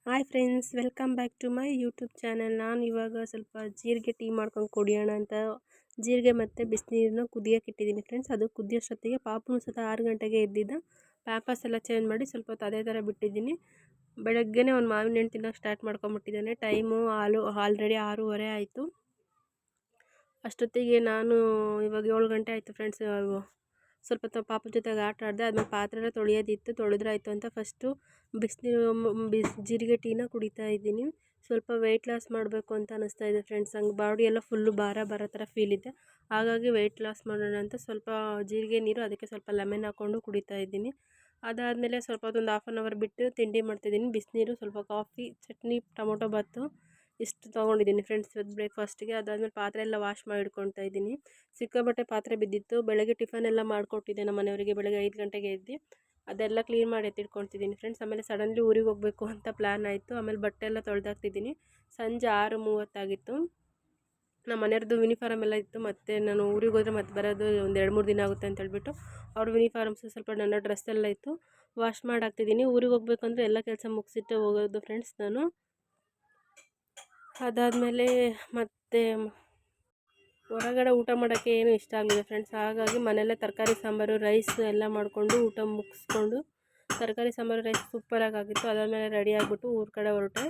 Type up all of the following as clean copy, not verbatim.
Hi friends, welcome back to my YouTube channel. ನಾನು ಇವಾಗ ಸ್ವಲ್ಪ ಜೀರಿಗೆ ಟೀ ಮಾಡ್ಕೊಂಡು ಕುಡಿಯೋಣ ಅಂತ ಜೀರಿಗೆ ಮತ್ತು ಬಿಸಿನೀರನ್ನ ಕುದಿಯೋಕೆ ಇಟ್ಟಿದ್ದೀನಿ ಫ್ರೆಂಡ್ಸ್. ಅದು ಕುದಿಯೋಷ್ಟೊತ್ತಿಗೆ ಪಾಪು ಸಹ 6 ಗಂಟೆಗೆ ಎದ್ದಿದ್ದ. ಪ್ಯಾಂಪರ್ಸ್ ಎಲ್ಲ ಚೇಂಜ್ ಮಾಡಿ ಸ್ವಲ್ಪ ಹೊತ್ತು ಅದೇ ಥರ ಬಿಟ್ಟಿದ್ದೀನಿ. ಬೆಳಗ್ಗೆನೇ ಒಂದು ಮಾವಿನ ಹಣ್ಣು ತಿನ್ನೋಕೆ ಸ್ಟಾರ್ಟ್ ಮಾಡ್ಕೊಂಬಿಟ್ಟಿದ್ದಾನೆ. ಟೈಮು ಆಲ್ರೆಡಿ 6:30 ಆಯಿತು. ಅಷ್ಟೊತ್ತಿಗೆ ನಾನು ಇವಾಗ 7 ಗಂಟೆ ಆಯಿತು ಫ್ರೆಂಡ್ಸ್. ಸ್ವಲ್ಪ ಹೊತ್ತು ಪಾಪು ಜೊತೆಗೆ ಆಟ ಆಡಿದೆ. ಆದಮೇಲೆ ಪಾತ್ರೆ ತೊಳೆಯೋದಿತ್ತು, ತೊಳೆದ್ರಾಯ್ತು ಅಂತ ಫಸ್ಟು ಜೀರಿಗೆ ಟೀನ ಕುಡಿತಾ ಇದ್ದೀನಿ. ಸ್ವಲ್ಪ ವೆಯ್ಟ್ ಲಾಸ್ ಮಾಡಬೇಕು ಅಂತ ಅನ್ನಿಸ್ತಾ ಇದೆ ಫ್ರೆಂಡ್ಸ್. ಹಂಗೆ ಬಾಡಿ ಎಲ್ಲ ಫುಲ್ಲು ಭಾರ ಬರೋ ಥರ ಫೀಲ್ ಇದೆ. ಹಾಗಾಗಿ ವೆಯ್ಟ್ ಲಾಸ್ ಮಾಡೋಣ ಅಂತ ಸ್ವಲ್ಪ ಜೀರಿಗೆ ನೀರು, ಅದಕ್ಕೆ ಸ್ವಲ್ಪ ಲೆಮನ್ ಹಾಕ್ಕೊಂಡು ಕುಡಿತಾ ಇದ್ದೀನಿ. ಅದಾದಮೇಲೆ ಸ್ವಲ್ಪ ಹೊತ್ತೊಂದು 1/2 ಅವರ್ ಬಿಟ್ಟು ತಿಂಡಿ ಮಾಡ್ತಿದ್ದೀನಿ. ಬಿಸಿನೀರು, ಸ್ವಲ್ಪ ಕಾಫಿ, ಚಟ್ನಿ, ಟೊಮೊಟೊ ಬಾತು ಇಷ್ಟು ತೊಗೊಂಡಿದ್ದೀನಿ ಫ್ರೆಂಡ್ಸ್ ಇವತ್ತು ಬ್ರೇಕ್ಫಾಸ್ಟಿಗೆ. ಅದಾದಮೇಲೆ ಪಾತ್ರೆ ಎಲ್ಲ ವಾಶ್ ಮಾಡಿ ಇಟ್ಕೊಳ್ತಾ ಇದ್ದೀನಿ. ಸಿಕ್ಕಾಪಟ್ಟೆ ಪಾತ್ರೆ ಬಿದ್ದಿತ್ತು. ಬೆಳಗ್ಗೆ ಟಿಫನ್ ಎಲ್ಲ ಮಾಡಿಕೊಟ್ಟಿದ್ದೆ ನಮ್ಮ ಮನೆಯವರಿಗೆ. ಬೆಳಗ್ಗೆ 5 ಗಂಟೆಗೆ ಎದ್ದು ಅದೆಲ್ಲ ಕ್ಲೀನ್ ಮಾಡಿ ಎತ್ತಿಟ್ಕೊಳ್ತಿದ್ದೀನಿ ಫ್ರೆಂಡ್ಸ್. ಆಮೇಲೆ ಸಡನ್ಲಿ ಊರಿಗೆ ಹೋಗಬೇಕು ಅಂತ ಪ್ಲ್ಯಾನ್ ಆಯಿತು. ಆಮೇಲೆ ಬಟ್ಟೆ ಎಲ್ಲ ತೊಳೆದಾಕ್ತಿದ್ದೀನಿ. ಸಂಜೆ 6:30 ಆಗಿತ್ತು. ನಮ್ಮ ಮನೆಯವ್ರದ್ದು ಯೂನಿಫಾರ್ಮ್ ಎಲ್ಲ ಇತ್ತು. ಮತ್ತು ನಾನು ಊರಿಗೆ ಹೋದರೆ ಮತ್ತೆ ಬರೋದು ಒಂದು 2-3 ದಿನ ಆಗುತ್ತೆ ಅಂತ ಹೇಳ್ಬಿಟ್ಟು ಅವ್ರ ಯೂನಿಫಾರ್ಮ್ಸು ಸ್ವಲ್ಪ ನನ್ನ ಡ್ರೆಸ್ ಎಲ್ಲ ಇತ್ತು, ವಾಶ್ ಮಾಡಿ ಹಾಕ್ತಿದ್ದೀನಿ. ಊರಿಗೆ ಹೋಗ್ಬೇಕಂದ್ರೆ ಎಲ್ಲ ಕೆಲಸ ಮುಗಿಸಿಟ್ಟು ಹೋಗೋದು ಫ್ರೆಂಡ್ಸ್ ನಾನು. ಅದಾದಮೇಲೆ ಮತ್ತೆ ಹೊರಗಡೆ ಊಟ ಮಾಡೋಕ್ಕೆ ಏನು ಇಷ್ಟ ಆಗಲಿಲ್ಲ ಫ್ರೆಂಡ್ಸ್. ಹಾಗಾಗಿ ಮನೆಯಲ್ಲೇ ತರಕಾರಿ ಸಾಂಬಾರು, ರೈಸ್ ಎಲ್ಲ ಮಾಡಿಕೊಂಡು ಊಟ ಮುಗಿಸ್ಕೊಂಡು, ತರಕಾರಿ ಸಾಂಬಾರು ರೈಸ್ ಸೂಪರಾಗಿ ಆಗಿತ್ತು. ಅದಾದಮೇಲೆ ರೆಡಿ ಆಗಿಬಿಟ್ಟು ಊರ ಕಡೆ ಹೊರಟೆ.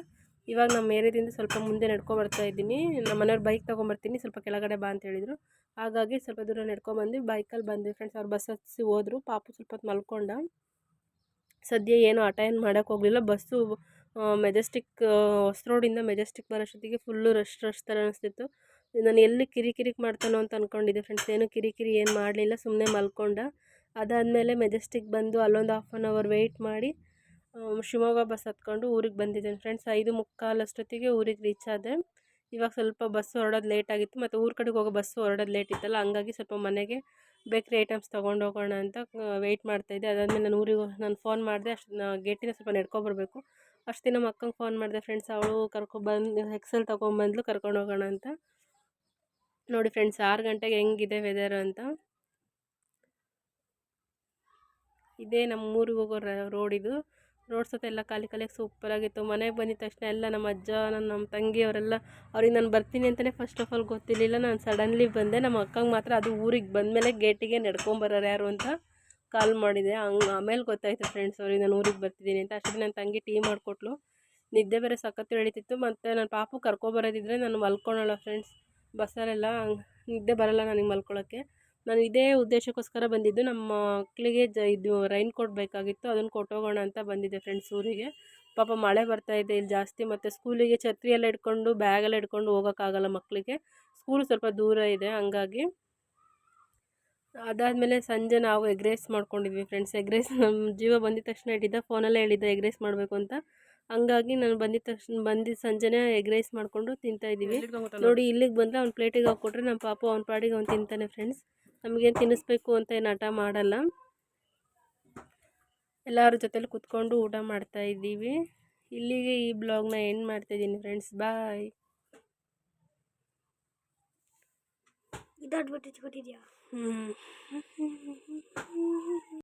ಇವಾಗ ನಮ್ಮ ಏರಿಯಾದಿಂದ ಸ್ವಲ್ಪ ಮುಂದೆ ನಡ್ಕೊಬರ್ತಾ ಇದ್ದೀನಿ. ನಮ್ಮ ಮನೆಯವ್ರು ಬೈಕ್ ತೊಗೊಂಬರ್ತೀನಿ ಸ್ವಲ್ಪ ಕೆಳಗಡೆ ಬಾ ಅಂತ ಹೇಳಿದರು. ಹಾಗಾಗಿ ಸ್ವಲ್ಪ ದೂರ ನಡ್ಕೊಬಂದು ಬೈಕಲ್ಲಿ ಬಂದ್ವಿ ಫ್ರೆಂಡ್ಸ್. ಅವ್ರು ಬಸ್ ಹತ್ತಿಸಿ ಹೋದರು. ಪಾಪು ಸ್ವಲ್ಪ ಹೊತ್ತು ಮಲ್ಕೊಂಡ. ಸದ್ಯ ಏನು ಹಠ ಏನು ಮಾಡೋಕ್ಕೆ ಹೋಗಲಿಲ್ಲ. ಬಸ್ಸು ಮೆಜೆಸ್ಟಿಕ್ ಹೊಸ ರೋಡಿಂದ ಮೆಜೆಸ್ಟಿಕ್ ಬರೋಷ್ಟೊತ್ತಿಗೆ ಫುಲ್ಲು ರಶ್ ಥರ ಅನಿಸ್ತಿತ್ತು. ನಾನು ಎಲ್ಲಿ ಕಿರಿಕಿರಿಕ್ ಮಾಡ್ತಾನೋ ಅಂತ ಅಂದ್ಕೊಂಡಿದ್ದೆ ಫ್ರೆಂಡ್ಸ್. ಏನು ಕಿರಿಕಿರಿ ಏನು ಮಾಡಲಿಲ್ಲ, ಸುಮ್ಮನೆ ಮಲ್ಕೊಂಡ. ಅದಾದಮೇಲೆ ಮೆಜೆಸ್ಟಿಕ್ ಬಂದು ಅಲ್ಲೊಂದು 1/2 ಅವರ್ ವೆಯ್ಟ್ ಮಾಡಿ ಶಿವಮೊಗ್ಗ ಬಸ್ ಹತ್ಕೊಂಡು ಊರಿಗೆ ಬಂದಿದ್ದೇನೆ ಫ್ರೆಂಡ್ಸ್. 5:45 ಅಷ್ಟೊತ್ತಿಗೆ ಊರಿಗೆ ರೀಚ್ ಆದೆ. ಇವಾಗ ಸ್ವಲ್ಪ ಬಸ್ ಹೊರಡೋದು ಲೇಟ್ ಆಗಿತ್ತು, ಮತ್ತು ಊರ ಕಡೆಗೆ ಹೋಗೋ ಬಸ್ಸು ಹೊರಡೋದು ಲೇಟ್ ಇತ್ತಲ್ಲ, ಹಂಗಾಗಿ ಸ್ವಲ್ಪ ಮನೆಗೆ ಬೇಕ್ರಿ ಐಟಮ್ಸ್ ತೊಗೊಂಡು ಹೋಗೋಣ ಅಂತ ವೆಯ್ಟ್ ಮಾಡ್ತಾಯಿದ್ದೆ. ಅದಾದಮೇಲೆ ನಾನು ಊರಿಗೆ ನಾನು ಫೋನ್ ಮಾಡಿದೆ. ಅಷ್ಟು ಗೇಟಿನ ಸ್ವಲ್ಪ ನಡ್ಕೊಬರ್ಬೇಕು. ಅಷ್ಟು ನಮ್ಮ ಅಕ್ಕಂಗೆ ಫೋನ್ ಮಾಡಿದೆ ಫ್ರೆಂಡ್ಸ್. ಅವಳು ಕರ್ಕೊಬಂದು ಎಕ್ಸೆಲ್ ತೊಗೊಂಬಂದ್ಲು ಕರ್ಕೊಂಡು ಹೋಗೋಣ ಅಂತ. ನೋಡಿ ಫ್ರೆಂಡ್ಸ್ 6 ಗಂಟೆಗೆ ಹೆಂಗಿದೆ ವೆದರ್ ಅಂತ. ಇದೇ ನಮ್ಮ ಊರಿಗೆ ಹೋಗೋ ರೋಡ್ ಇದು. ರೋಡ್ ಸತ ಎಲ್ಲ ಖಾಲಿ ಖಾಲಿಯಾಗಿ ಸೂಪರಾಗಿತ್ತು. ಮನೆಗೆ ಬಂದಿದ ತಕ್ಷಣ ಎಲ್ಲ ನಮ್ಮ ಅಜ್ಜ, ನಮ್ಮ ತಂಗಿಯವರೆಲ್ಲ, ಅವ್ರಿಗೆ ನಾನು ಬರ್ತೀನಿ ಅಂತಲೇ ಫಸ್ಟ್ ಆಫ್ ಆಲ್ ಗೊತ್ತಿರಲಿಲ್ಲ. ನಾನು ಸಡನ್ಲಿ ಬಂದೆ. ನಮ್ಮ ಅಕ್ಕಂಗೆ ಮಾತ್ರ ಅದು ಊರಿಗೆ ಬಂದಮೇಲೆ ಗೇಟಿಗೆ ನಡ್ಕೊಂಬರೋರು ಯಾರು ಅಂತ ಕಾಲ್ ಮಾಡಿದೆ. ಆಮೇಲೆ ಗೊತ್ತಾಯಿತು ಫ್ರೆಂಡ್ಸ್ ಅವ್ರಿಗೆ ನಾನು ಊರಿಗೆ ಬರ್ತಿದ್ದೀನಿ ಅಂತ. ಅಷ್ಟೊತ್ತಿಗೆ ನನ್ನ ತಂಗಿ ಟೀ ಮಾಡಿಕೊಟ್ಲು. ನಿದ್ದೆ ಬೇರೆ ಸಖತ್ತು ಎಳೀತಿತ್ತು. ಮತ್ತು ನನ್ನ ಪಾಪು ಕರ್ಕೊಬರೋದಿದ್ರೆ ನಾನು ಮಲ್ಕೊಳ್ಳೋಲ್ಲ ಫ್ರೆಂಡ್ಸ್. ಬಸ್ಸಲ್ಲೆಲ್ಲ ನಿದ್ದೆ ಬರೋಲ್ಲ ನನಗೆ ಮಲ್ಕೊಳ್ಳೋಕ್ಕೆ. ನಾನು ಇದೇ ಉದ್ದೇಶಕ್ಕೋಸ್ಕರ ಬಂದಿದ್ದು. ನಮ್ಮ ಮಕ್ಕಳಿಗೆ ಇದು ರೈನ್ ಕೋಟ್ ಬೇಕಾಗಿತ್ತು, ಅದನ್ನು ಕೊಟ್ಟೋಗೋಣ ಅಂತ ಬಂದಿದ್ದೆ ಫ್ರೆಂಡ್ಸ್ ಊರಿಗೆ. ಪಾಪ ಮಳೆ ಬರ್ತಾಯಿದೆ ಇಲ್ಲಿ ಜಾಸ್ತಿ, ಮತ್ತು ಸ್ಕೂಲಿಗೆ ಛತ್ರಿ ಎಲ್ಲ ಹಿಡ್ಕೊಂಡು ಬ್ಯಾಗೆಲ್ಲ ಹಿಡ್ಕೊಂಡು ಹೋಗೋಕ್ಕಾಗಲ್ಲ ಮಕ್ಕಳಿಗೆ. ಸ್ಕೂಲ್ ಸ್ವಲ್ಪ ದೂರ ಇದೆ ಹಂಗಾಗಿ. ಅದಾದಮೇಲೆ ಸಂಜೆ ನಾವು ಎಗ್ ರೈಸ್ ಮಾಡ್ಕೊಂಡಿದ್ವಿ ಫ್ರೆಂಡ್ಸ್. ಎಗ್ ರೈಸ್ ನಮ್ಮ ಜೀವ ಬಂದಿದ ತಕ್ಷಣ ಹೇಳಿದ್ದ, ಫೋನಲ್ಲೇ ಹೇಳಿದ್ದ ಎಗ್ ರೈಸ್ ಮಾಡಬೇಕು ಅಂತ. ಹಂಗಾಗಿ ನಾನು ಬಂದಿದ್ದ ಸಂಜೆನೇ ಎಗ್ ರೈಸ್ ಮಾಡಿಕೊಂಡು ತಿಂತಾಯಿದ್ದೀವಿ. ನೋಡಿ ಇಲ್ಲಿಗೆ ಬಂದರೆ ಅವ್ನ ಪ್ಲೇಟಿಗೆ ಹಾಕ್ಕೊಟ್ರೆ ನಮ್ಮ ಪಾಪು ಅವ್ನ ಪಾಡಿಗೆ ಅವ್ನು ತಿಂತಾನೆ ಫ್ರೆಂಡ್ಸ್. ನಮಗೇನು ತಿನ್ನಿಸ್ಬೇಕು ಅಂತ ಏನು ಹಠ ಮಾಡಲ್ಲ. ಎಲ್ಲರ ಜೊತೆಲಿ ಕೂತ್ಕೊಂಡು ಊಟ ಮಾಡ್ತಾಯಿದ್ದೀವಿ. ಇಲ್ಲಿಗೆ ಈ ಬ್ಲಾಗ್ನ ಎಂಡ್ ಮಾಡ್ತಾಯಿದ್ದೀನಿ ಫ್ರೆಂಡ್ಸ್. ಬಾಯ್.